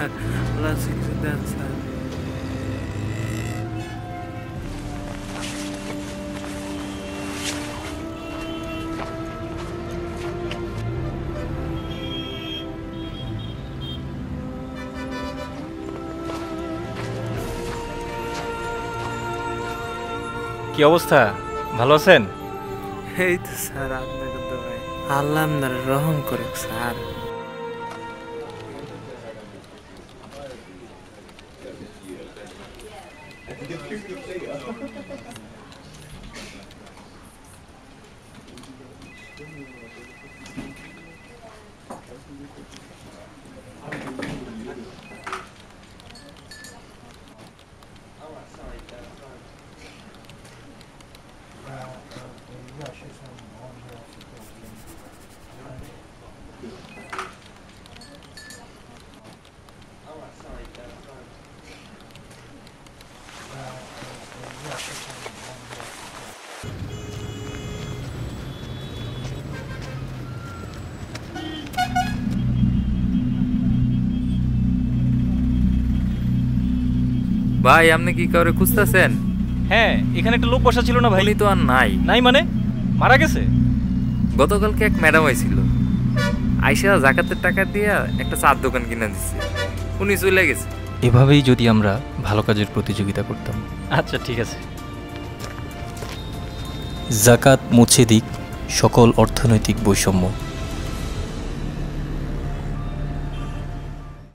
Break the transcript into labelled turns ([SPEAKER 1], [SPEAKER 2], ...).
[SPEAKER 1] আল্লাহ কিছু দেন স্যার।
[SPEAKER 2] কি অবস্থা, ভালো আছেন?
[SPEAKER 1] এই তো স্যার আপনাকে দোয়াই, আল্লাহ আপনার রহম করুক স্যার। ভাই আপনি কি কাউরে খুঁজতেছেন?
[SPEAKER 2] হ্যাঁ, এখানে একটা লোক বসা ছিল না ভাই?
[SPEAKER 1] উনি তো আর নাই।
[SPEAKER 2] নাই মানে? মারা গেছে?
[SPEAKER 1] গতকালকে এক ম্যাডাম হয়েছিল, আইসা জাকাতের টাকা দিয়ে একটা চার দোকান কিনে দিচ্ছে, উনি চলে গেছে।
[SPEAKER 3] এভাবেই যদি আমরা ভালো কাজের প্রতিযোগিতা করতাম।
[SPEAKER 2] আচ্ছা ঠিক আছে।
[SPEAKER 3] জাকাত মুছে দিক সকল অর্থনৈতিক বৈষম্য।